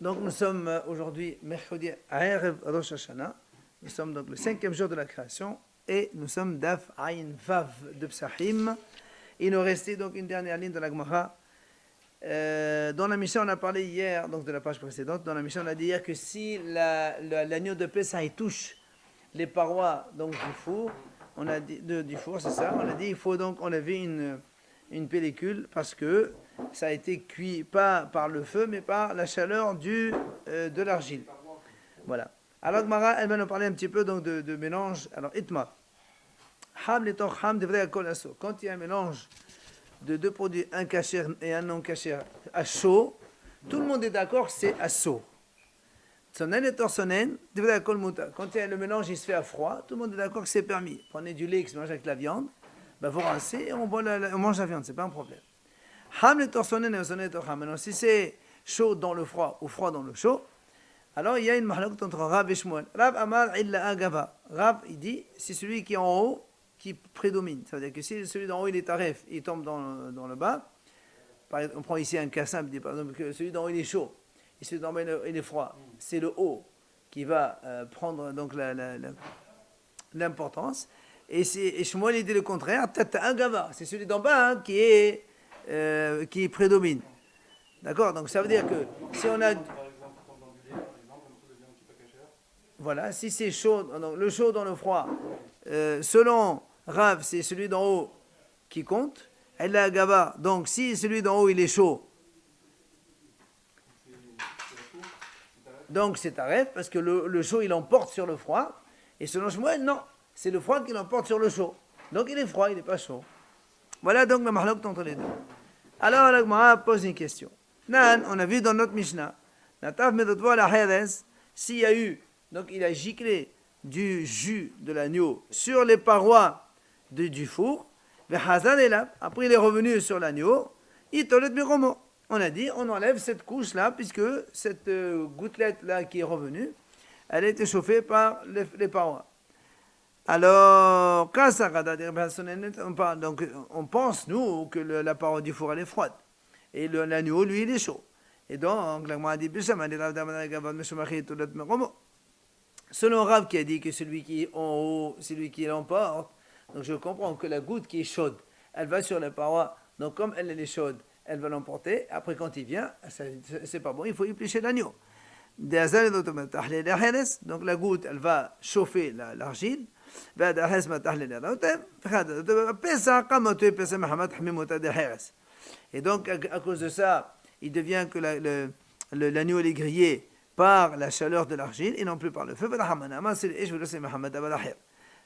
Donc nous sommes aujourd'hui mercredi Erev Rosh Hashanah. Nous sommes donc le 5e jour de la création et nous sommes Daf Ayin Vav de Psachim. Il nous restait donc une dernière ligne de la Gemara. Dans la mission, on a parlé hier, donc de la page précédente, dans la mission, on a dit hier que si l'agneau de Pessah il touche les parois donc, du four, on a dit, du four, c'est ça, on a dit il faut donc enlever une pellicule parce que ça a été cuit pas par le feu mais par la chaleur de l'argile. Voilà. Alors Gemara, elle va nous parler un petit peu donc, de mélange. Alors, Itma. Ham les toch ham devrait accoler à chaud. Quand il y a un mélange de deux produits, un kasher et un non kasher à chaud, tout le monde est d'accord que c'est à chaud. Sonen et torsonen devrait accoler muta. Quand il y a le mélange, il se fait à froid, tout le monde est d'accord que c'est permis. Prenez du lait qui se mange avec la viande, ben vous rincez et on mange la viande, c'est pas un problème. Ham les torsonen et sonen et torham. Maintenant, si c'est chaud dans le froid ou froid dans le chaud, alors il y a une mahlok entre Rav et Shmuel. Rav Amar illa agava. Rav, il dit, c'est celui qui est en haut qui prédomine. Ça veut dire que si celui d'en haut il est taref, il tombe dans le bas. Par exemple, on prend ici un kassim, il dit par exemple que celui d'en haut il est chaud et celui d'en bas il est froid. C'est le haut qui va prendre donc l'importance. Et Shmuel il dit le contraire, tata agava. C'est celui d'en bas qui prédomine. D'accord. Donc ça veut dire que si on a voilà, si c'est chaud, donc le chaud dans le froid, selon Rav, c'est celui d'en haut qui compte. Elle a Gava, donc si celui d'en haut il est chaud, donc c'est Taref, parce que le chaud il emporte sur le froid. Et selon Shmuel, non, c'est le froid qui l'emporte sur le chaud. Donc il est froid, il n'est pas chaud. Voilà donc le mahlok entre les deux. Alors la Gemara pose une question. Nan, on a vu dans notre Mishnah, Natav medotvo la Heres, s'il y a eu. Donc il a giclé du jus de l'agneau sur les parois du four. Après il est revenu sur l'agneau. On a dit on enlève cette couche-là puisque cette gouttelette-là qui est revenue, elle a été chauffée par les parois. Alors, donc on pense nous que la paroi du four elle est froide. Et l'agneau lui il est chaud. Et donc la dit selon Rav qui a dit que celui qui est en haut, c'est lui qui l'emporte, donc je comprends que la goutte qui est chaude, elle va sur les parois, donc comme elle est chaude, elle va l'emporter, après quand il vient, c'est pas bon, il faut éplucher l'agneau. Donc la goutte, elle va chauffer l'argile, et donc à cause de ça, il devient que l'agneau est grillé par la chaleur de l'argile et non plus par le feu.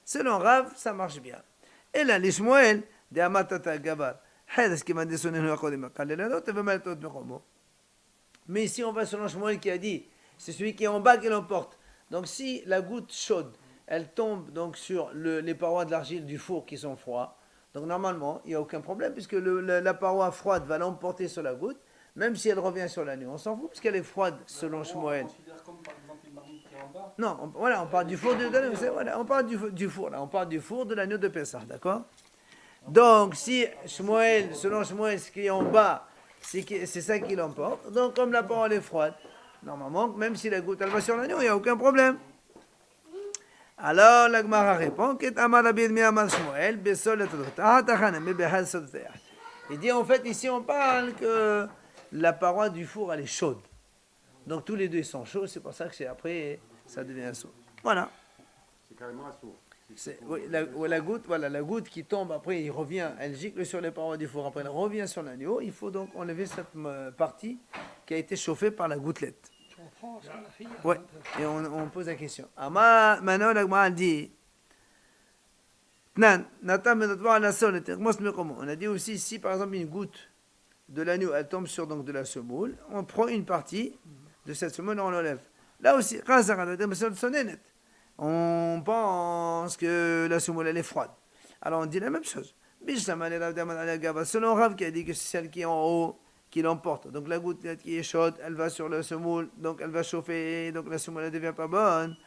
Selon Rav, ça marche bien. Et là, les Shmuel, mais ici, on va selon Shmuel qui a dit, c'est celui qui est en bas qui l'emporte. Donc si la goutte chaude, elle tombe donc sur les parois de l'argile du four qui sont froids, donc normalement, il n'y a aucun problème puisque la paroi froide va l'emporter sur la goutte. Même si elle revient sur l'agneau, on s'en fout parce qu'elle est froide selon Shmuel. Non, voilà, on parle du four de l'agneau. Voilà, on parle du four là, on parle du four de l'agneau de Pessah, d'accord. Donc si Shmuel, selon Shmuel, ce qui est en bas, c'est ça qui l'emporte. Donc comme la parole est froide, normalement, même si la goutte elle va sur l'agneau, il n'y a aucun problème. Alors la Gemara répond il dit en fait ici on parle que la paroi du four, elle est chaude. Donc tous les deux, ils sont chauds. C'est pour ça que après, ça devient un sourd. Voilà. C'est carrément un sourd. Oui, la goutte qui tombe, après, il revient, elle gicle sur les parois du four. Après, elle revient sur l'agneau. Il faut donc enlever cette partie qui a été chauffée par la gouttelette. Oui, et on pose la question. Maintenant, la Gemara dit... On a dit aussi, si par exemple une goutte de l'agneau, elle tombe sur donc de la semoule, on prend une partie de cette semoule et on l'enlève. Là aussi, on pense que la semoule elle est froide. Alors on dit la même chose. Selon Rav qui a dit que c'est celle qui est en haut qui l'emporte. Donc la goutte qui est chaude, elle va sur la semoule, donc elle va chauffer, donc la semoule ne devient pas bonne.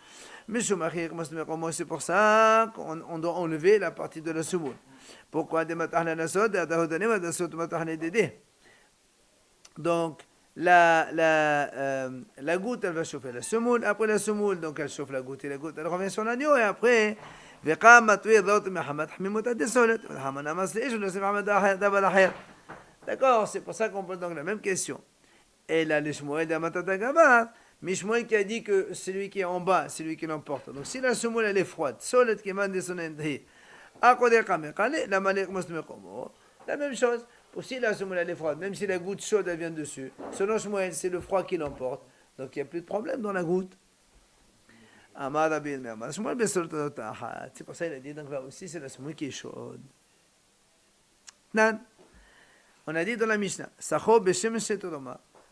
Mais c'est pour ça qu'on doit enlever la partie de la semoule. Pourquoi donc la goutte, elle va chauffer la semoule. Après la semoule, donc elle chauffe la goutte et elle revient sur l'agneau. Et après, d'accord, c'est pour ça qu'on pose donc la même question. Et là, le Shmuel d'Amatadagabat, mais Shmuel qui a dit que celui qui est en bas, c'est lui qui l'emporte. Donc si la semoule elle est froide, solet qui m'a descendu, la même chose. Aussi la semoule elle est froide, même si la goutte chaude elle vient dessus. Selon Shmuel, c'est le froid qui l'emporte. Donc il n'y a plus de problème dans la goutte. C'est pour ça qu'il a dit, donc là aussi c'est la semoule qui est chaude. On a dit dans la Mishnah,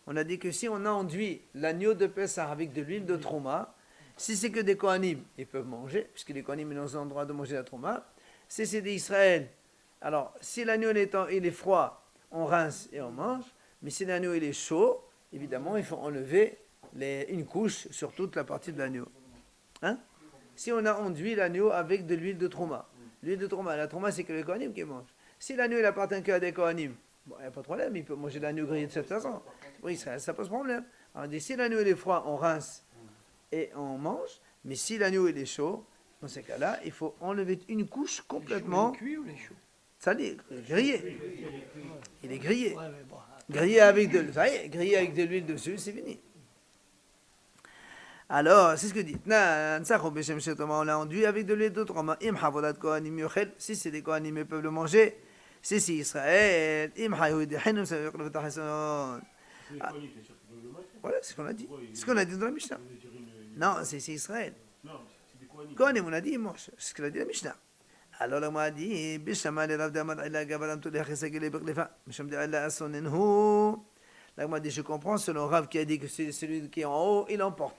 on a dit que si on a enduit l'agneau de Pessah avec de l'huile de Trouma, si c'est que des Kohanim, ils peuvent manger, puisque les Kohanim ils ont le droit de manger la Trouma. Si c'est des Israël, alors si l'agneau il est froid, on rince et on mange, mais si l'agneau il est chaud, évidemment il faut enlever une couche sur toute la partie de l'agneau. Hein? Si on a enduit l'agneau avec de l'huile de Trouma, l'huile de Trouma, la Trouma c'est que les Kohanim qui mangent. Si l'agneau il appartient qu'à des Kohanim, bon, il n'y a pas de problème, il peut manger l'agneau grillé de cette façon. Oui, ça pose problème. Alors, on dit, si l'agneau il est froid, on rince et on mange. Mais si l'agneau il est chaud, dans ces cas-là, il faut enlever une couche complètement. Il est cuit ou il est chaud? Ça dit, grillé. Il est grillé. Grillé avec de, ça y est, grillé avec de l'huile dessus, c'est fini. Alors, c'est ce que dit. On l'a enduit avec de l'huile de Trouma. Si c'est des Kohanim, ils peuvent le manger. Si c'est Israël, voilà, c'est ce qu'on a dit. C'est ce qu'on a dit dans la Mishnah. Non, c'est Israël. Kohanim, on a dit, ils mangent. C'est ce qu'il a dit la Mishnah. Alors, on a dit, je comprends selon Rav qui a dit que c'est celui qui est en haut, il emporte.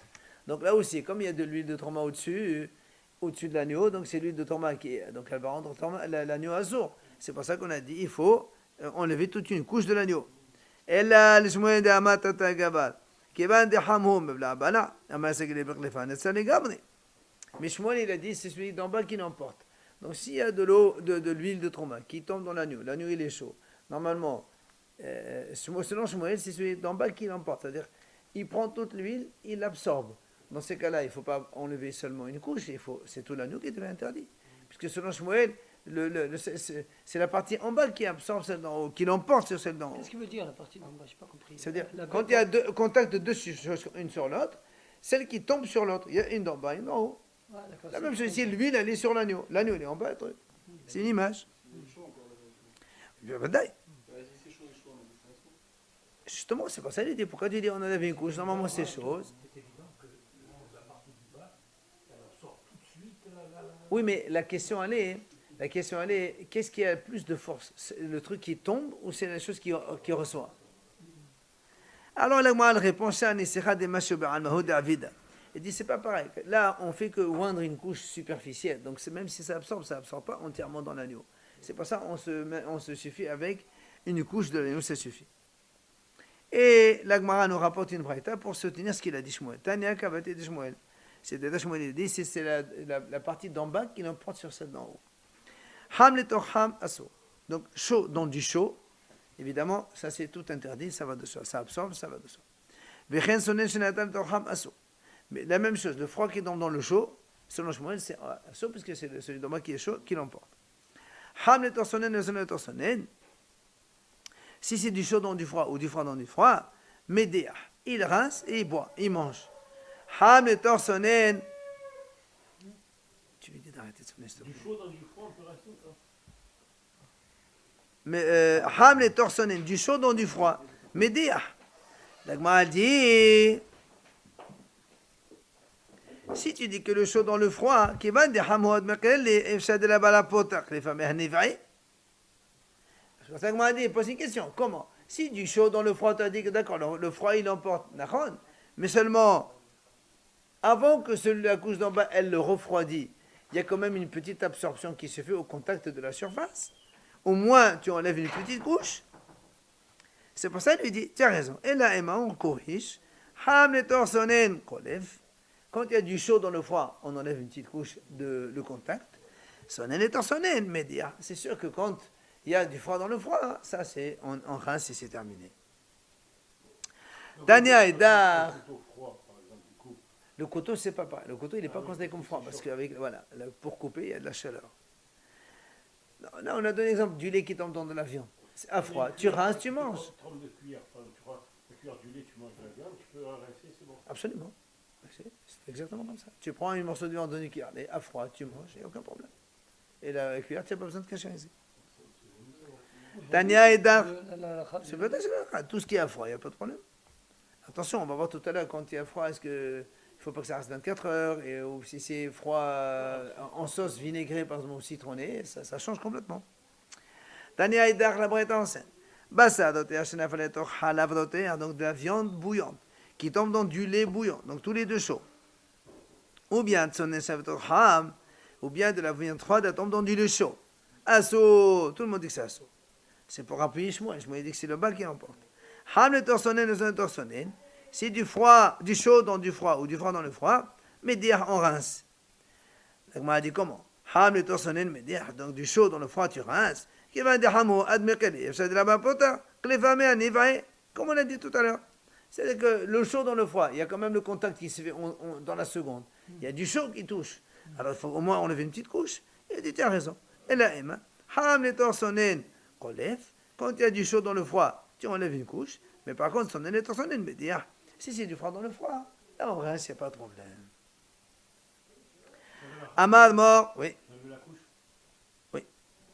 Donc là aussi, comme il y a de l'huile de Trouma au-dessus de l'agneau, donc c'est l'huile de Trouma qui est, donc elle va rendre l'agneau azur. C'est pour ça qu'on a dit il faut enlever toute une couche de l'agneau. Et là, le Shmuel de Amatata Gabal, qui va de Hamhum, Blabala, mais Shmuel il a dit c'est celui d'en bas qui l'emporte. Donc s'il y a de l'eau, de l'huile de Trouma qui tombe dans l'agneau il est chaud. Normalement, selon Shmuel, c'est celui d'en bas qui l'emporte. C'est-à-dire, il prend toute l'huile, il l'absorbe. Dans ces cas-là, il ne faut pas enlever seulement une couche, c'est tout l'agneau qui devient interdit. Puisque selon Shmuel, c'est la partie en bas qui absorbe celle d'en haut, qui l'emporte sur celle d'en haut. Qu'est-ce qu'il veut dire la partie d'en bas? Je n'ai pas compris. C'est-à-dire, quand il y a contact de deux choses, une sur l'autre, celle qui tombe sur l'autre, il y a une d'en bas et une d'en haut. Ah, la même chose ici, l'huile, elle est sur l'agneau. L'agneau, il est en bas. C'est une image. Justement, c'est pas ça l'idée. Pourquoi tu dis on enlève une couche? Normalement, c'est chose. Oui, mais la question, elle est, qu'est-ce qui a le plus de force? C'est le truc qui tombe ou c'est la chose qui reçoit? Alors, la Gemara répond, il dit, c'est pas pareil. Là, on fait que oindre une couche superficielle. Donc, même si ça absorbe pas entièrement dans l'agneau. C'est pour ça on se suffit avec une couche de l'agneau, ça suffit. Et la Gemara nous rapporte une braïta pour soutenir ce qu'il a dit Shmuel. Tania Kavate de Shmuel. C'est-à-dire, Shmuel il dit, c'est la partie d'en bas qui l'emporte sur celle d'en haut. Ham le ham asso. Donc, chaud dans du chaud, évidemment, ça c'est tout interdit, ça va de soi. Ça absorbe, ça va de soi. Vechen sonen shenatam ham asso. Mais la même chose, le froid qui tombe dans le chaud, selon Shmuel, c'est asso, puisque c'est celui d'en bas qui est chaud, qui l'emporte. Ham le torsonen, le torsonen. Si c'est du chaud dans du froid ou du froid dans du froid, Médéa, il rince et il boit, il mange. Ham le torsonen. Tu lui dis d'arrêter de sonner, s'il te plaît. Du chaud dans du froid, on peut rester ou pas? Mais Ham le torsonen, du chaud dans du froid, Médéa. La Gemara dit, si tu dis que le chaud dans le froid, qui va de Hamod Mekel et Efshad de la Balapotak, les femmes Hnevaï. C'est pour ça que m'a dit, pose une question. Comment? Si du chaud dans le froid, tu as dit que d'accord, le froid il emporte, mais seulement avant que la couche d'en bas elle le refroidit, il y a quand même une petite absorption qui se fait au contact de la surface. Au moins tu enlèves une petite couche. C'est pour ça qu'il lui dit, tu as raison. Et là, Emma, on corrige. Ham le torsonen kolev. Quand il y a du chaud dans le froid, on enlève une petite couche de le contact. Sonen et torsonen, média. C'est sûr que quand il y a du froid dans le froid, ça c'est on rince et c'est terminé. Tania et Dar. Un couteau froid, par exemple, du coup. Le couteau, c'est pas pareil. Le couteau, il n'est pas considéré comme froid parce que voilà, pour couper, il y a de la chaleur. Là, on a donné l'exemple du lait qui tombe dans de la viande. C'est à froid. Tu rinces, tu manges. Tu trempes de cuillère, par exemple, tu prends une cuillère du lait, tu manges de la viande, tu peux rincer, c'est bon. Absolument. C'est exactement comme ça. Tu prends un morceau de viande dans une cuillère, et à froid, tu manges, il n'y a aucun problème. Et la cuillère, tu n'as pas besoin de cachériser. Tania et Dar. C'est peut-être tout ce qui est à froid, il n'y a pas de problème. Attention, on va voir tout à l'heure quand il y a froid, est-ce que il faut pas que ça reste 24 heures, et ou si c'est froid en sauce vinaigrée, par exemple, ou citronnée, ça change complètement. Tania et Dar, la brette enceinte. Bassa, donc de la viande bouillante, qui tombe dans du lait bouillant, donc tous les deux chauds. Ou bien ou bien de la viande froide, elle tombe dans du lait chaud. Asso, tout le monde dit que c'est asso. C'est pour appuyer Shmuel. Shmuel dit que c'est le bas qui emporte. Ham le torsonen, le torsonen. C'est du froid, du chaud dans du froid ou du froid dans le froid, mais dire on rince. Donc, m'a dit comment? Ham le torsonen, mais dire donc du chaud dans le froid, tu rinces. Qui va dire hamo, admekali. C'est de la bapota. Klefame anivae. Comme on a dit tout à l'heure. C'est-à-dire que le chaud dans le froid, il y a quand même le contact qui se fait dans la seconde. Il y a du chaud qui touche. Alors il faut au moins enlever une petite couche. Il dit, tu as raison. Et là, Emma, ham le torsonen, kolef. Quand il y a du chaud dans le froid, tu enlèves une couche. Mais par contre, sonen le torsonen, mais dire, si c'est du froid dans le froid, là on reste, il n'y a pas de problème. Amad mort, oui. Oui.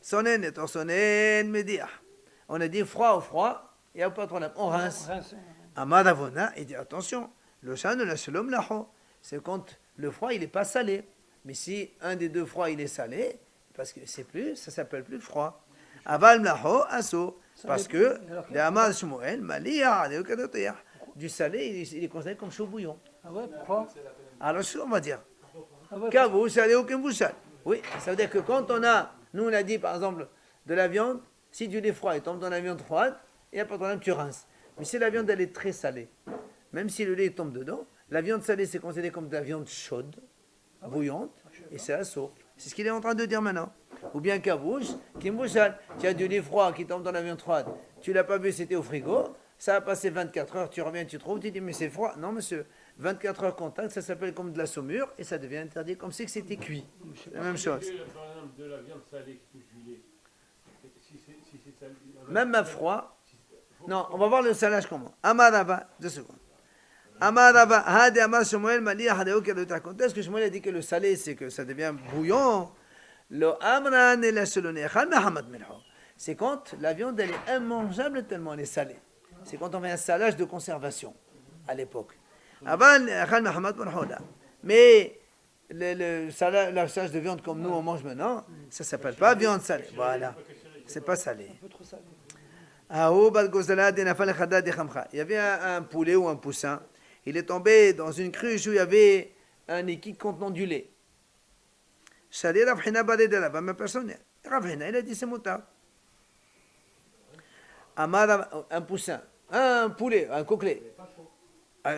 Sonen le torsonen, mais dire. On a dit froid au froid, il n'y a pas de problème. On rince. Amad avona, il dit attention, le chan ne la shalom laho. C'est quand le froid, il n'est pas salé. Mais si un des deux froids, il est salé, parce que c'est plus, ça s'appelle plus froid. Aval mlaho aso. Parce que, du salé, il est considéré comme chaud bouillon. Ah ouais, pourquoi? Alors, on va dire. Ah ouais, Kavou, salé ou kembouchal. Oui, ça veut dire que quand nous on a dit par exemple de la viande, si du lait froid il tombe dans la viande froide, il n'y a pas de problème, tu rinces. Mais si la viande elle est très salée, même si le lait tombe dedans, la viande salée c'est considéré comme de la viande chaude, bouillante, et c'est assaut. C'est ce qu'il est en train de dire maintenant. Ou bien kavouche, kimbouchal, tu as du lait froid qui tombe dans la viande froide, tu l'as pas vu, c'était au frigo, ça a passé 24 heures, tu reviens, tu trouves, tu dis mais c'est froid. Non monsieur, 24 heures contact, ça s'appelle comme de la saumure et ça devient interdit comme si c'était cuit. C'est la même chose. Par exemple, de la viande salée qui touche du lait. Si c'est salé. Même à froid. Non, on va voir le salage comment. Amarava, 2 secondes. Amarava, hadi amar Shmuel mali hadeo que le raconte. Est-ce que Shmuel a dit que le salé c'est que ça devient bouillant? Le amran et la selone Mahamad melho. C'est quand la viande elle est immangeable tellement elle est salée. C'est quand on fait un salage de conservation à l'époque. Mais le salage de viande comme nous on mange maintenant, ça s'appelle pas viande salée. Voilà, c'est pas salé. un peu trop salé. Il y avait un poulet ou un poussin. Il est tombé dans une cruche où il y avait un liquide contenant du lait. Même personne. Ravhina, il a dit c'est moutard. Un poussin, un poulet, un coquelet.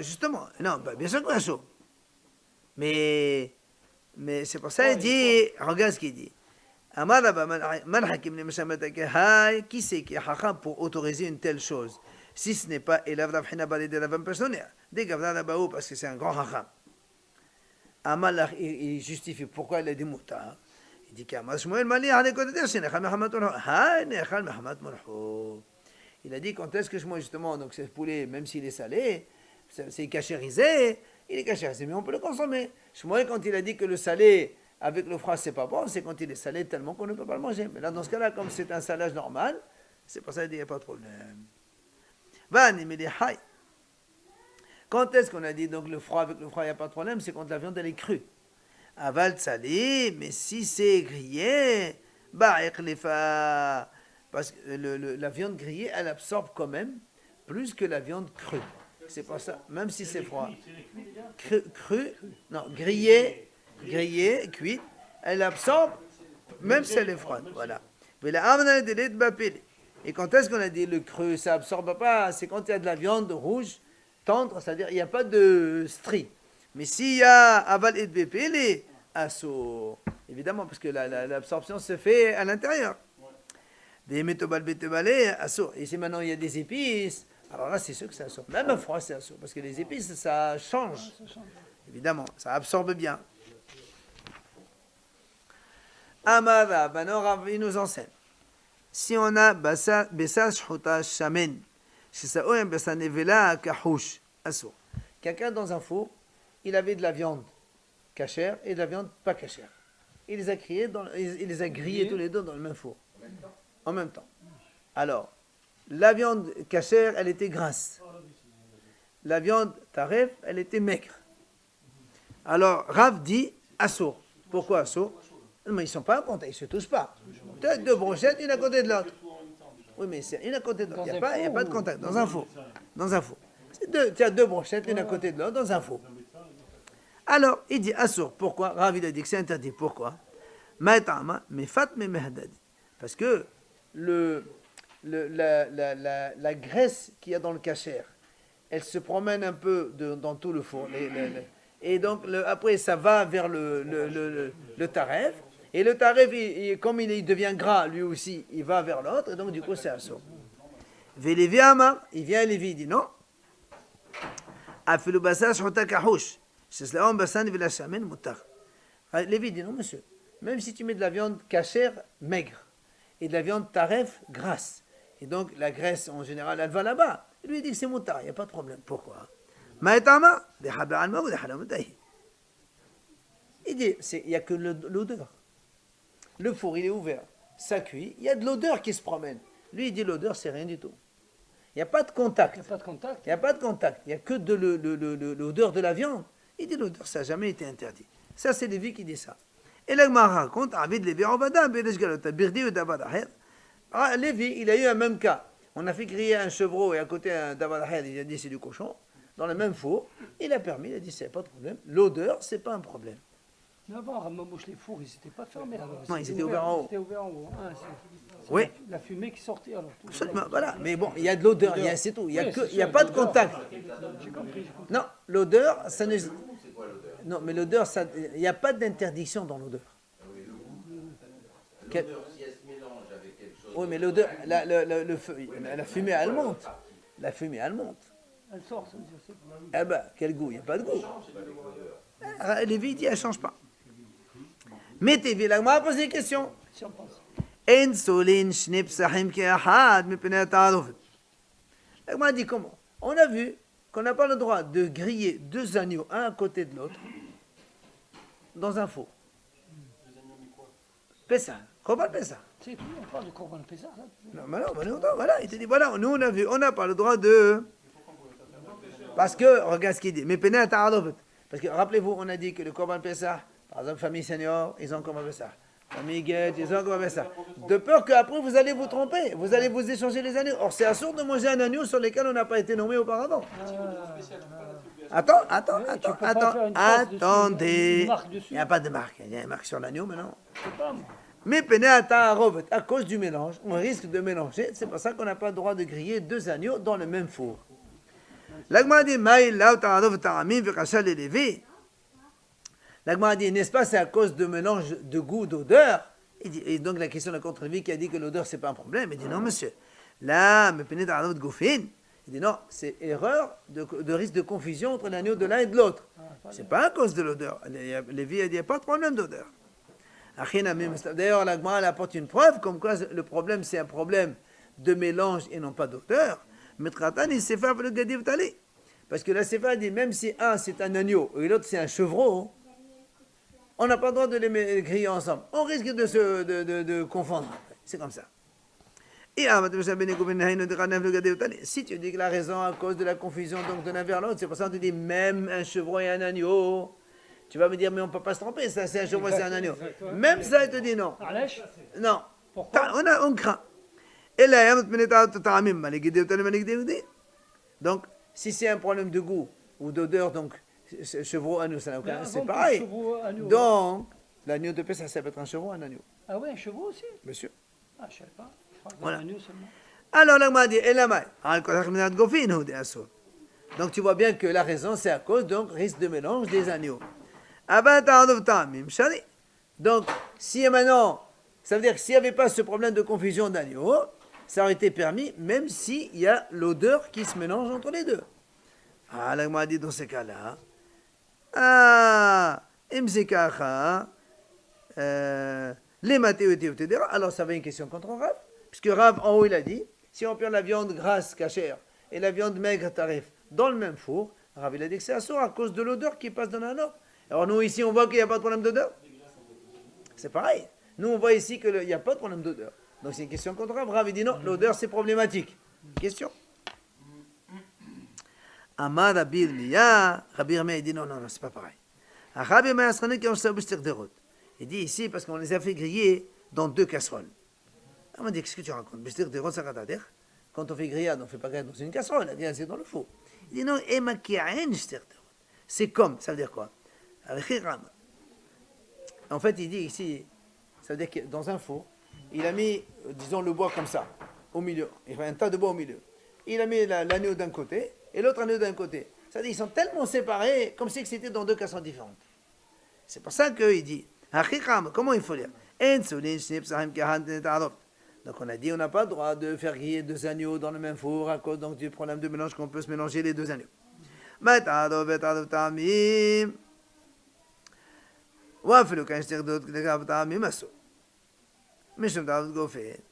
Justement, non, bien sûr qu'il est chaud. Mais c'est pour ça qu'il dit, regarde ce qu'il dit. Qui c'est qui est hacham pour autoriser une telle chose? Si ce n'est pas Elav Ravhina Balé la même personne, des Gavdan Abaou, parce que c'est un grand hacham. Amal, il justifie pourquoi il a dit moutard. Il dit qu'Amal Shmuel Mali a des côtés il a dit quand est-ce que moi justement, donc ce poulet, même s'il est salé, c'est cachérisé, il est cachérisé, mais on peut le consommer. Shmuel, quand il a dit que le salé avec le froid c'est pas bon, c'est quand il est salé tellement qu'on ne peut pas le manger. Mais là, dans ce cas-là, comme c'est un salage normal, c'est pour ça qu'il n'y a pas de problème. Quand est-ce qu'on a dit donc le froid avec le froid, il n'y a pas de problème, c'est quand la viande elle est crue. Aval salé, mais si c'est grillé, parce que la viande grillée, elle absorbe quand même plus que la viande crue. C'est pour ça, même si c'est froid. Non, grillée, cuite, elle absorbe, même si elle est froide. Voilà. Et quand est-ce qu'on a dit le cru, ça absorbe pas, c'est quand il y a de la viande rouge, tendre, c'est-à-dire il n'y a pas de strie. Mais s'il y a aval et bépélé, asso, évidemment, parce que l'absorption se fait à l'intérieur. Des métobal bétobalé, asso. Et si maintenant il y a des épices, Alors là, c'est sûr que c'est assourd. Même un froid, c'est assourd. Parce que les épices, ça change. Évidemment, ça absorbe bien. Amara, Banor, il nous enseigne. Si on a Bessas Shhuta Shamen, si ça ou un Bessa Nevela Kahouch, assourd. Quelqu'un dans un four, il avait de la viande cachère et de la viande pas cachère. Il les a grillés tous les deux dans le même four. En même temps. Alors, la viande cachère, elle était grasse. La viande taref, elle était maigre. Alors, Rav dit assourd. Pourquoi assourd? Mais ils ne sont pas en contact, ils ne se touchent pas. Tu as deux brochettes, une à côté de l'autre. Oui, mais c'est une à côté de l'autre. Il n'y a pas de contact, dans un four. Dans un four. Tu as deux brochettes, une à côté de l'autre, dans un four. Alors, il dit assourd. Pourquoi? Rav, il a dit que c'est interdit. Pourquoi? Parce que la graisse qu'il y a dans le cachère, elle se promène un peu dans tout le four. Et donc, après, ça va vers le taref. Et le taref, comme il devient gras, lui aussi, il va vers l'autre. Et donc, du coup, c'est assourd. Vélévi Amar, il vient à Lévi, il dit non. Lévi dit non, monsieur. Même si tu mets de la viande cachère maigre et de la viande taref grasse, et donc la graisse en général elle va là-bas, il lui dit que c'est moutar, il n'y a pas de problème. Pourquoi? Il dit il n'y a que l'odeur. Le four il est ouvert, ça cuit, il y a de l'odeur qui se promène. Lui il dit l'odeur c'est rien du tout. Il n'y a pas de contact. Il n'y a pas de contact. Il n'y a pas de contact. Il n'y a que de l'odeur de la viande. Il dit l'odeur ça n'a jamais été interdit. Ça c'est Lévi qui dit ça. Et là, il raconte, Lévi, il a eu un même cas. On a fait griller un chevreau et à côté un davar, il a dit c'est du cochon. Dans le même four, il a permis, il a dit c'est pas de problème. L'odeur, c'est pas un problème. Mais avant, Ramamouche, les fours, ils n'étaient pas fermés. Alors. Non, ils étaient ouverts en haut. Ils étaient ouverts en haut. Ah, c'est Oui. la fumée qui sortait. Alors, Absolument, voilà. Mais bon, il y a de l'odeur, c'est tout. Il n'y a pas de contact. J'ai compris. Non, l'odeur, ça ne. Non, mais l'odeur, il n'y a pas d'interdiction dans l'odeur. L'odeur, si elle se mélange avec quelque chose. Oui, mais l'odeur, la fumée, elle monte. La fumée, elle monte. Elle sort, ça veut dire. Eh ben, quel goût? Il n'y a pas de goût. Lévi dit, elle ne change pas. Mettez, Vilagma a posé une question. Si on pense. En solin shnip sahim ki ahad mipnei ta'aruf. L'agma dit comment? On a vu qu'on n'a pas le droit de griller deux agneaux, un à côté de l'autre, dans un four. Pessah. Korban Pessah. C'est tout, on parle de Korban Pessah. Non, mais non, voilà, il te dit, voilà, nous on a vu, on n'a pas le droit de... Parce que, regarde ce qu'il dit, mais pene ta'aruf. Parce que, rappelez-vous, on a dit que le Korban Pessah, par exemple, famille senior, ils ont Korban Pessah. Famille guette, ils ont Korban Pessah. De peur qu'après, vous allez vous tromper, vous allez vous échanger les agneaux. Or, c'est absurde de manger un agneau sur lequel on n'a pas été nommé auparavant. Attendez. Il n'y a pas de marque. Il y a une marque sur l'agneau maintenant. Mais à cause du mélange, on risque de mélanger. C'est pour ça qu'on n'a pas le droit de griller deux agneaux dans le même four. L'agma dit, l'agma dit, n'est-ce pas, c'est à cause de mélange de goût, d'odeur. Et donc la question de la contre-vie qui a dit que l'odeur c'est pas un problème. Il dit non monsieur. Là, mais il dit non, c'est erreur de risque de confusion entre l'agneau de l'un et de l'autre. C'est pas à cause de l'odeur. Lévi a dit, il n'y a pas de problème d'odeur. D'ailleurs, la Gemara apporte une preuve comme quoi le problème c'est un problème de mélange et non pas d'odeur. Parce que la Sefa dit même si un c'est un agneau et l'autre c'est un chevreau, on n'a pas le droit de les griller ensemble. On risque de confondre. C'est comme ça. Et si tu dis que la raison à cause de la confusion donc de l'un vers l'autre, c'est pour ça qu'on te dit même un chevreau et un agneau. Tu vas me dire, mais on ne peut pas se tromper, ça c'est un chevreau, c'est un agneau. Même ça, il te dit non. Non. Pourquoi? On craint. Donc, si c'est un problème de goût ou d'odeur, donc chevreau, agneau, ça n'a aucun. C'est pareil. Donc, l'agneau de Pessah, ça peut être un chevreau, un agneau. Ah oui, un chevreau aussi? Bien sûr. Ah, je ne savais pas. Voilà. Un agneau seulement. Alors, là, on m'a dit, donc, tu vois bien que la raison, c'est à cause, donc, risque de mélange des agneaux. Donc, si maintenant, ça veut dire que s'il n'y avait pas ce problème de confusion d'agneaux, ça aurait été permis, même s'il y a l'odeur qui se mélange entre les deux. Ah, la Gemara dit dans ces cas-là, ah, imzekacha, les matéoté, alors ça va une question contre Rav, puisque Rav en haut il a dit, si on prend la viande grasse cachère et la viande maigre tarif dans le même four, Rav il a dit que c'est assourd à cause de l'odeur qui passe dans la norme. Alors nous ici on voit qu'il n'y a pas de problème d'odeur. C'est pareil. Nous on voit ici qu'il n'y a pas de problème d'odeur. Donc c'est une question contre Rav. Rav il dit non, l'odeur c'est problématique. Question. Amar Rabbi Irmia, Rabbi Irmia il dit non, c'est pas pareil. Rabbi Irmia il dit ici parce qu'on les a fait griller dans 2 casseroles. On m'a dit qu'est-ce que tu racontes? Quand on fait grillade, on ne fait pas grillade dans une casserole, la grillade c'est dans le four. Il dit non, c'est comme, ça veut dire quoi? En fait, il dit ici, ça veut dire que dans un four, il a mis, disons, le bois comme ça, au milieu. Il fait un tas de bois au milieu. Il a mis l'agneau d'un côté et l'autre agneau d'un côté. Ça veut dire qu'ils sont tellement séparés, comme si c'était dans 2 casseroles différentes. C'est pour ça qu'il dit, comment il faut lire? Donc on a dit, on n'a pas le droit de faire griller 2 agneaux dans le même four à cause donc, du problème de mélange qu'on peut se mélanger les 2 agneaux.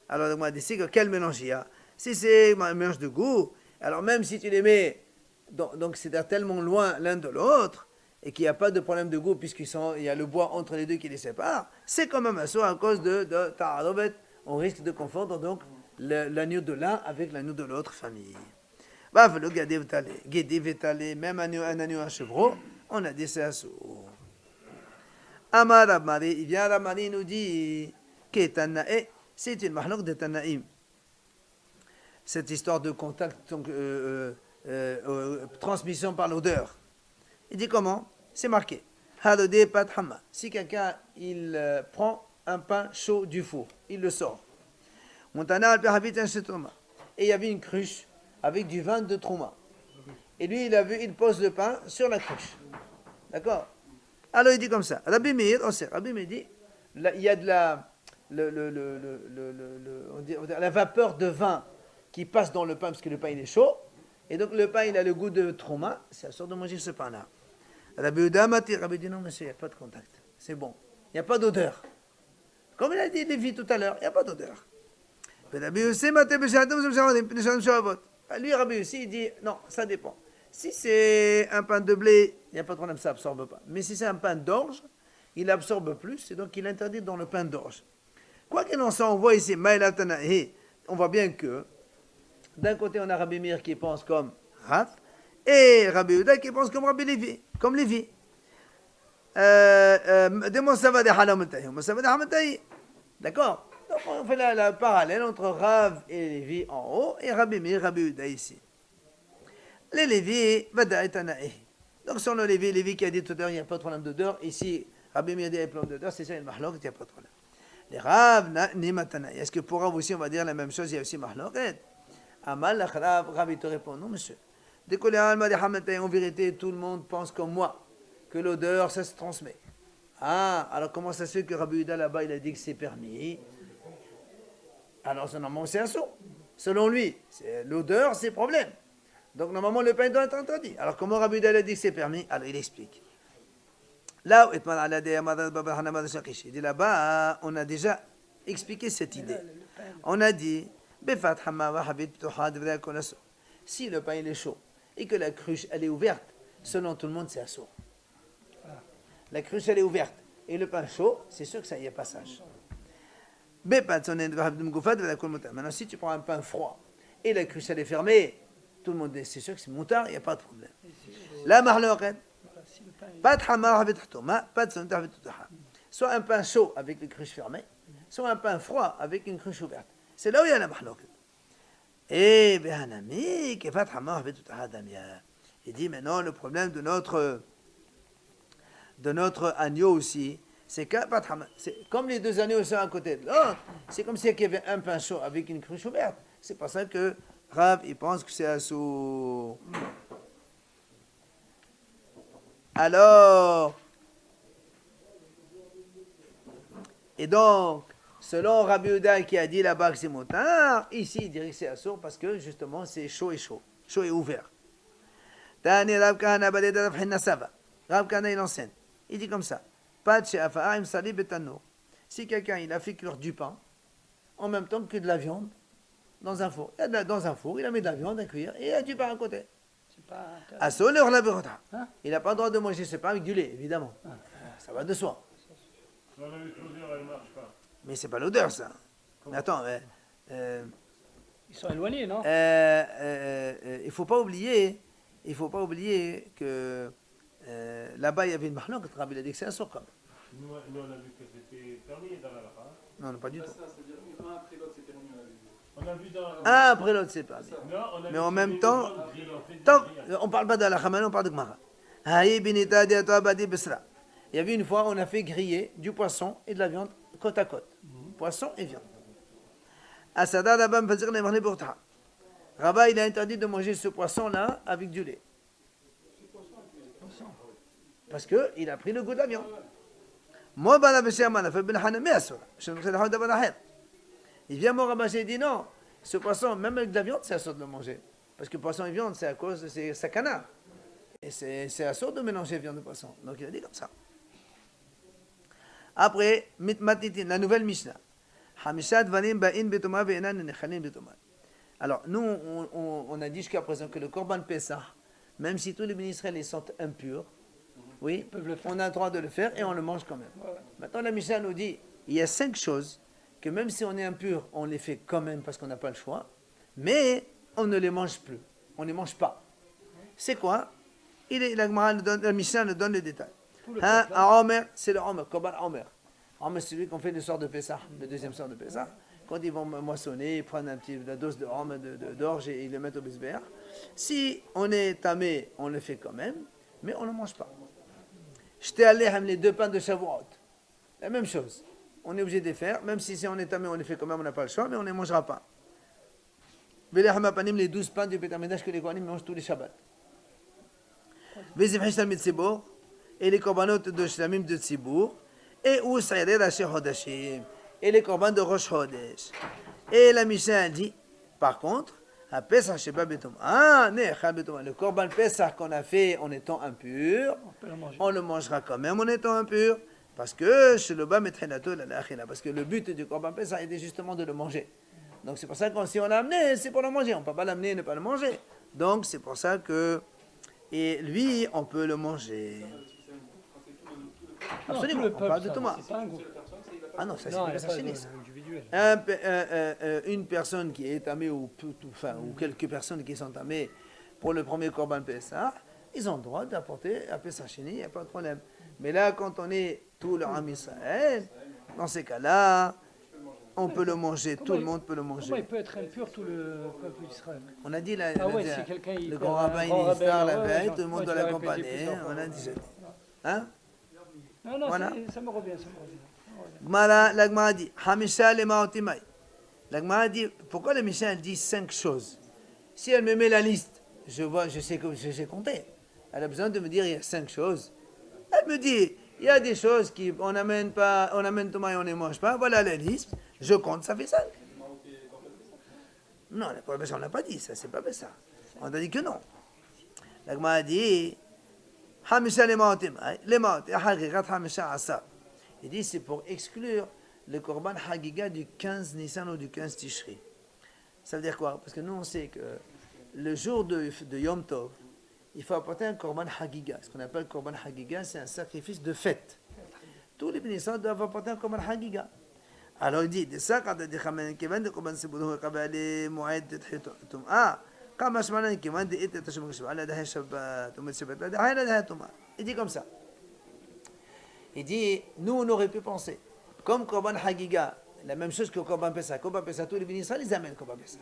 Alors, on a dit, quel mélange il y a? Si c'est un mélange de goût, alors même si tu les mets, donc c'est tellement loin l'un de l'autre, et qu'il n'y a pas de problème de goût, puisqu'il y a le bois entre les deux qui les sépare, c'est quand même un saut à cause de ta'arovet. On risque de confondre donc l'agneau de l'un avec l'agneau de l'autre famille. Même un agneau à chevreau, on a dit c'est un saut. Amar Rabmari, il vient Rabmari nous dit que Tanae, c'est une mahlok de Tanaïm. Cette histoire de contact, donc, transmission par l'odeur. Il dit comment? C'est marqué. Halode pat hama. Si quelqu'un il prend un pain chaud du four, il le sort. Montana al perhavit un chetroma. Et il y avait une cruche avec du vin de trouma. Et lui, il pose le pain sur la cruche. D'accord? Alors il dit comme ça. Rabbi Meir, Rabbi Meir dit, il y a de la vapeur de vin qui passe dans le pain parce que le pain il est chaud. Et donc le pain il a le goût de trouma. C'est à sorte de manger ce pain-là. Rabbi Udamati, Rabbi dit non monsieur, il n'y a pas de contact. C'est bon. Il n'y a pas d'odeur. Comme il a dit Lévi tout à l'heure, il n'y a pas d'odeur. Lui, Rabbi aussi, il dit non, ça dépend. Si c'est un pain de blé, il n'y a pas de problème, ça n'absorbe pas. Mais si c'est un pain d'orge, il absorbe plus, et donc il interdit dans le pain d'orge. Quoi qu'il en soit, on voit ici, on voit bien que d'un côté, on a Rabbi Meir qui pense comme Rav, et Rabbi Uda qui pense comme Rabbi Lévi, comme Lévi. D'accord? Donc on fait la parallèle entre Rav et Lévi en haut et Rabbi Meir, Rabbi Uda ici. Les Lévi, Vada et Tanaï. Donc sur le Lévi qui a dit tout à l'heure, il n'y a pas de problème d'odeur. Ici, Rabbi Meir dit il y a plein d'odeur, c'est ça, une mahlok, il n'y a pas de problème. Les Rav, Nima Tanaï. Est-ce que pour Rav aussi on va dire la même chose, il y a aussi mahlok? Amal, Rav, il te répond, non monsieur. Dès qu'on est en vérité, tout le monde pense comme moi, que l'odeur, ça se transmet. Ah, alors comment ça se fait que Rabbi Uda là-bas, il a dit que c'est permis? Alors normalement c'est un saut. Selon lui, l'odeur, c'est problème. Donc normalement le pain doit être interdit. Alors comment Rabbi Uda a dit que c'est permis? Alors il explique. Là, il dit là-bas, on a déjà expliqué cette idée. On a dit, si le pain il est chaud et que la cruche elle est ouverte, selon tout le monde c'est un saut. La cruche elle est ouverte et le pain chaud, c'est sûr que ça y est passage. Maintenant si tu prends un pain froid et la cruche elle est fermée, tout le monde dit c'est sûr que c'est moutard, il n'y a pas de problème. La marloquette, pas de hamar avec toma, pas de sonda avec tutaha. Soit un pain chaud avec les cruches fermées, soit un pain froid avec une cruche ouverte. C'est là où il y a la marloquette. Et Behanami, qui fait hamar avec tutaha damia. Il dit maintenant le problème de notre agneau aussi, c'est que comme les 2 agneaux sont à côté de l'autre, c'est comme s'il y avait un pain chaud avec une cruche ouverte. C'est pour ça que Rav, il pense que c'est un sous. Alors, et donc, Selon Rabbi Yehuda qui a dit là-bas que c'est motard, ici il dirait que c'est assour parce que justement c'est chaud et ouvert. Tani Rav Kahana Baded Rav Hinna Sava. Rav Kahana il enseigne. Il dit comme ça. Pat she'afa'a im salib betanour. Si quelqu'un il a fait cuire du pain en même temps que de la viande dans un four. Dans un four, il a mis de la viande à cuire et il a du pain à côté. C'est pas interdit. Assour le relabirota. Hein? Il n'a pas le droit de manger ce pain avec du lait, évidemment. Ça va de soi. Dans la l'odeur, elle ne marche pas. Mais c'est pas l'odeur ça. Mais attends, Ils sont éloignés, non? il faut pas oublier que là-bas il y avait une marloque, Rabbi a dit que c'est un sourd quand même. Nous, on a vu que c'était permis dans la lacha. Non, pas du tout. C'est-à-dire un après l'autre, c'est permis, on a vu. On a vu dans la Ah, après l'autre c'est pas. Non, on a Mais vu en que même c'était temps, une bonne grille, on fait des tant, grillades. on parle pas de la Hamana, on parle de Gemara. Haï binita diato badi besra. Il y avait une fois, on a fait griller du poisson et de la viande côte à côte. Poisson et viande. Asada Rabba Mfazir Nemarne Bourta. Rabba, il a interdit de manger ce poisson-là avec du lait. Parce qu'il a pris le goût de la viande. Moi, il vient mon rabbin et dit non, ce poisson, même avec de la viande, c'est assourd de le manger. Parce que poisson et viande, c'est à cause de ces sakana. Et c'est assourd de mélanger viande et poisson. Donc il a dit comme ça. Après, mitmatitin, la nouvelle Mishnah. Hamishat vanim ba'in betoma ve'enan nechalin betoma. Alors, nous, on a dit jusqu'à présent que le Korban Pessah, même si tous les ministres les sont impurs, oui, on a le droit de le faire et on le mange quand même. Maintenant, la Mishnah nous dit, il y a 5 choses que même si on est impur, on les fait quand même parce qu'on n'a pas le choix, mais on ne les mange plus, on ne les mange pas. C'est quoi? La Mishnah nous donne les détails. Un Omer, c'est le Omer, Korban Omer. Omer, c'est celui qu'on fait le soir de Pessah, le deuxième soir de Pessah. Quand ils vont moissonner, ils prennent la dose de Omer, d'orge et ils le mettent au bisbéar. Si on est tamé, on le fait quand même, mais on ne le mange pas. J'étais allé les 2 pains de Shavuot. La même chose. On est obligé de les faire, même si on est tamé, on les fait quand même, on n'a pas le choix, mais on ne les mangera pas. Les 12 pains du Bétamidach que les Kohanim mangent tous les Shabbats. Et les corbanotes de Shlamim de Tzibour. Et où Saïré Rashi Hodashim. Et les corbans de Rosh Hodesh. Et la Mishnah dit, par contre, à Pesach Sheba Betom. Le Korban Pesach qu'on a fait en étant impur, on le mangera quand même en étant impur, parce que parce que le but du Korban Pesach était justement de le manger. Donc c'est pour ça que si on l'a amené, c'est pour le manger. On ne peut pas l'amener et ne pas le manger. Donc c'est pour ça que, et lui, on peut le manger. Absolument, on parle de Thomas. Ah non, ça c'est le Pesach. Une personne qui est tamée ou quelques personnes qui sont tamées pour le premier Korban Pessah, ils ont le droit d'apporter à Pessah Sheni, il n'y a pas de problème. Mais là, quand on est tout le Ham Israël, dans ces cas-là, on peut le manger, tout le monde peut le manger. Comment il peut être impur tout le peuple d'Israël? On a dit si le grand rabbin Nistar la veille, tout le monde doit l'accompagner. On a dit ça. Hein? Non, Voilà. ça me revient. La Gemara dit, Hamisha lema otimai. La Gemara dit, pourquoi la Mishnah dit 5 choses? Si elle me met la liste, je sais que j'ai compté. Elle a besoin de me dire, il y a 5 choses. Elle me dit, il y a des choses qu'on n'amène pas, on amène Thomas et on ne les mange pas. Voilà la liste. Je compte, ça fait 5. Non, on n'a pas dit ça, c'est pas ça. On a dit que non. La Gemara dit, Hamisha lema otimai, lema otimai, hagigat hamisha asa. Il dit c'est pour exclure le Korban Hagiga du 15 Nissan ou du 15 Tishri. Ça veut dire quoi? Parce que nous on sait que le jour de Yom Tov, il faut apporter un Korban Hagiga. Ce qu'on appelle Korban Hagiga, c'est un sacrifice de fête. Tous les bénissants doivent apporter un Korban Hagiga. Alors il dit, de ça, quand il dit Kevan de Korban Sibounou, Kabali, Mouaïd, Tum. Kama Shmanan, Kevan de Ete Tashum Kishba, Allah Dahe Shabbat, Tumad Shabbat, Allah Dahe Tuma. Il dit comme ça. Il dit, nous on aurait pu penser, comme Korban Hagiga, la même chose que Korban Pessah. Korban Pessah, tous les bénissants, ils amènent Korban Pessah.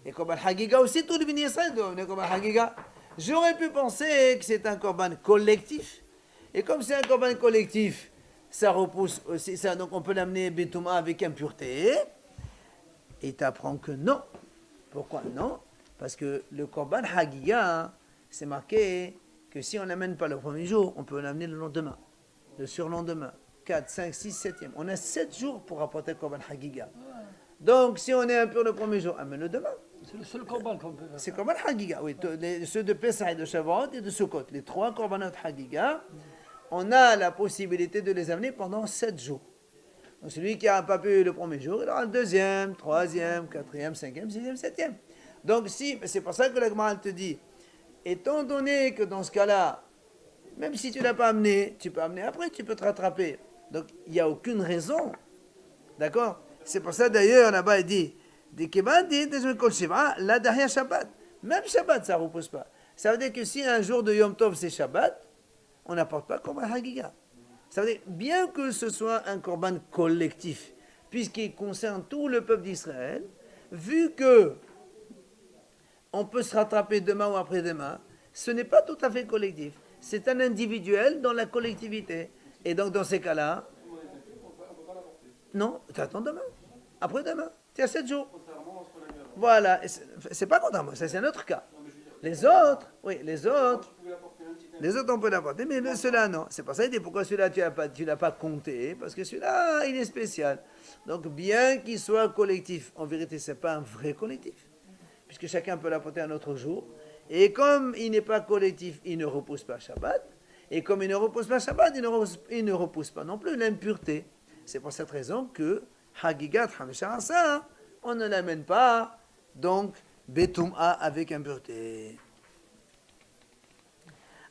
Et Korban Hagiga aussi, tous les bénissants doivent amener Korban Hagiga. J'aurais pu penser que c'est un Korban collectif. Et comme c'est un Korban collectif, ça repousse aussi ça. Donc on peut l'amener Betouma avec impureté. Et tu apprends que non. Pourquoi non? Parce que le Korban Hagiga, c'est marqué que si on n'amène pas le premier jour, on peut l'amener le lendemain, le surlendemain, 4, 5, 6, 7e. On a 7 jours pour apporter le Korban Hagiga. Donc, si on est impur le premier jour, amène-le demain. C'est le seul korban qu'on peut faire. C'est Korban Hagiga, oui. Ceux de Pesach, de Shavuot et de Sukkot. Les 3 Korbanot Hagiga, on a la possibilité de les amener pendant 7 jours. Donc, celui qui n'a pas pu le premier jour, il aura le deuxième, troisième, quatrième, cinquième, sixième, septième. Donc, c'est pour ça que la Gemara te dit, étant donné que dans ce cas-là, même si tu ne l'as pas amené, tu peux amener après, tu peux te rattraper. Donc, il n'y a aucune raison. D'accord? C'est pour ça d'ailleurs, là-bas, il dit, là derrière Shabbat. Même Shabbat, ça ne repose pas. Ça veut dire que si un jour de Yom Tov, c'est Shabbat, on n'apporte pas Korban Hagiga. Ça veut dire, bien que ce soit un Korban collectif, puisqu'il concerne tout le peuple d'Israël, vu que on peut se rattraper demain ou après-demain, ce n'est pas tout à fait collectif. C'est un individuel dans la collectivité. Et donc, dans ces cas-là, non, tu attends demain, après-demain, tu as 7 jours. Voilà, c'est pas contrairement, ça c'est un autre cas. Les autres, oui, les autres, on peut l'apporter, mais ceux-là, non. C'est pour ça qu'il dit pourquoi celui-là, tu l'as pas compté, parce que celui-là, il est spécial. Donc, bien qu'il soit collectif, en vérité, ce n'est pas un vrai collectif, puisque chacun peut l'apporter un autre jour. Et comme il n'est pas collectif, il ne repousse pas Shabbat. Et comme il ne repousse pas Shabbat, il ne repousse pas non plus l'impureté. C'est pour cette raison que Hagigat Hamisha Asa, on ne l'amène pas, donc, Betum'a avec impureté.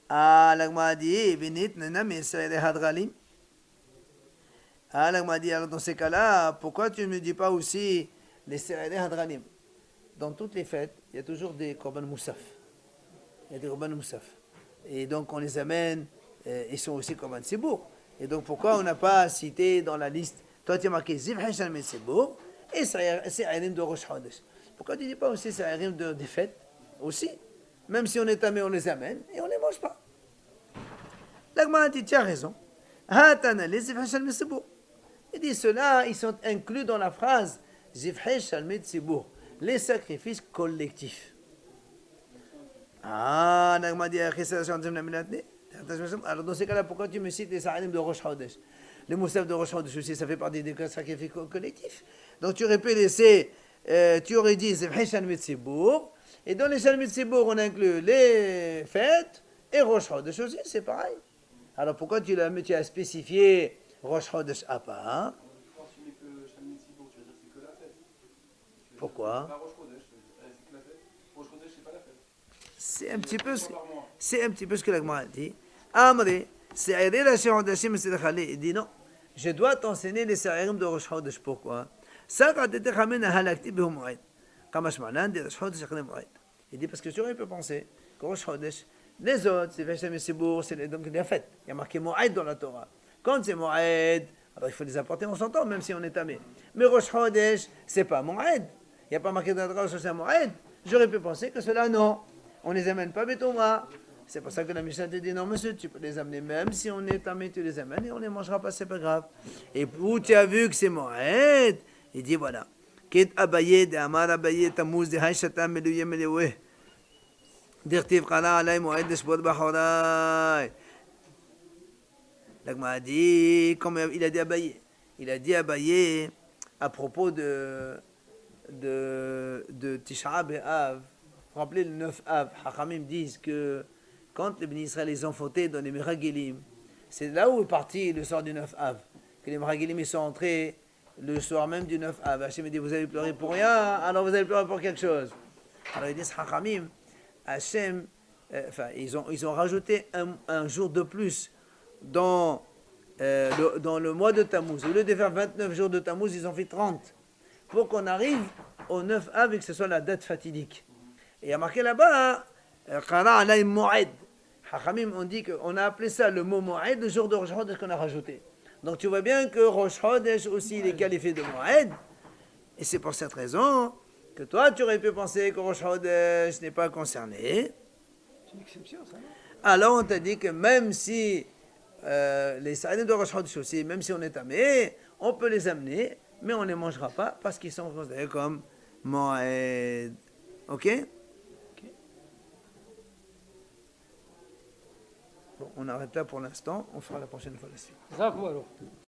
Ah, l'agma dit, Benit, Nena, mais c'est les Hadralim. Ah, l'agma dit, alors dans ces cas-là, pourquoi tu ne me dis pas aussi les Serede Hadralim? Dans toutes les fêtes, il y a toujours des Korban Moussaf. Il y a des Korban Moussaf. Et donc, on les amène, ils sont aussi Korban Sibour. Et donc, pourquoi on n'a pas cité dans la liste, toi tu as marqué Ziv Hachan Met Sibour et Se'arim de Rosh Chodesh. Pourquoi tu ne dis pas aussi Se'arim des fêtes aussi? Même si on est tamé, on les amène et on ne les mange pas. L'Agma dit, tu as raison. Il dit, ceux-là, ils sont inclus dans la phrase Zivhei Shalmei Tzibour, les sacrifices collectifs. Ah, l'Agma dit, alors dans ces cas-là, pourquoi tu me cites les Sa'adim de Rosh Chodesh? Les Moussaf de Rosh Chodesh aussi, ça fait partie des sacrifices collectifs. Donc tu aurais pu laisser, tu aurais dit Zivhei Shalmei Tzibour. Et dans les Shalmei Tzibour, on inclut les fêtes et Rosh Chodesh aussi, c'est pareil. Alors pourquoi tu as spécifié Rosh Chodesh à part? Quand tu mets que Shalmei Tzibour, tu veux dire que c'est que la fête. Pourquoi? Pas Rosh Chodesh, c'est que la fête. Rosh Chodesh, c'est pas la fête. C'est un petit peu ce que la Gemara dit. Amri, c'est aider la Shir Hodashim, c'est il dit non, je dois t'enseigner les Sa'arim de Rosh Chodesh. Pourquoi? Ça, quand tu étais ramené à Halakti, Behu Moed. Il dit parce que tu aurais pu penser que Rosh Chodesh, les autres, c'est Veshem et Sibour, c'est donc la fête. Il y a marqué Moed dans la Torah. Quand c'est Moed, alors il faut les apporter, on s'entend, même si on est tamé. Mais Rosh Chodesh, c'est pas Moed. Il n'y a pas marqué dans la Torah que c'est Moed. J'aurais pu penser que cela, non. On ne les amène pas Betouma. C'est pour ça que la Mishnah te dit non, monsieur, tu peux les amener, même si on est tamé, tu les amènes et on ne les mangera pas, c'est pas grave. Et où tu as vu que c'est Moed, il dit voilà. Kit Abaye de Amar Abaye Tammuz de Haïchatam Melouye Melewe. Dirtiv Khala Alay Moed de Shbot Bachorai. L'Agma a dit, comme il a dit Abaye. Il a dit Abaye à propos de Tisha B'Av. Rappelez le 9 Av. Hachamim disent que quand les Bnei Israël les ont fautés dans les Meragelim, c'est là où est parti le soir du 9 Av. Que les Meragelim ils sont entrés le soir même du 9 Av. Hachem dit, vous avez pleuré pour rien, alors vous allez pleurer pour quelque chose. Alors ils disent, Hachamim, Hachem, ils ont rajouté un jour de plus dans le mois de Tammuz. Au lieu de faire 29 jours de Tammuz, ils ont fait 30. Pour qu'on arrive au 9 Av et que ce soit la date fatidique. Et il y a marqué là-bas, Qara alay Moed. Hachamim, on dit qu'on a appelé ça le mot Moed, le jour de Rosh Chodesh qu'on a rajouté. Donc tu vois bien que Rosh Chodesh aussi il est qualifié de Moed. Et c'est pour cette raison que toi tu aurais pu penser que Rosh Chodesh n'est pas concerné. C'est une exception, ça, non? Alors on t'a dit que même si les Sa'adim de Rosh Chodesh aussi, même si on est tamé, on peut les amener, mais on ne les mangera pas parce qu'ils sont considérés comme Moed. Ok? Bon, on arrête là pour l'instant, on fera la prochaine fois la suite. Ça, quoi alors?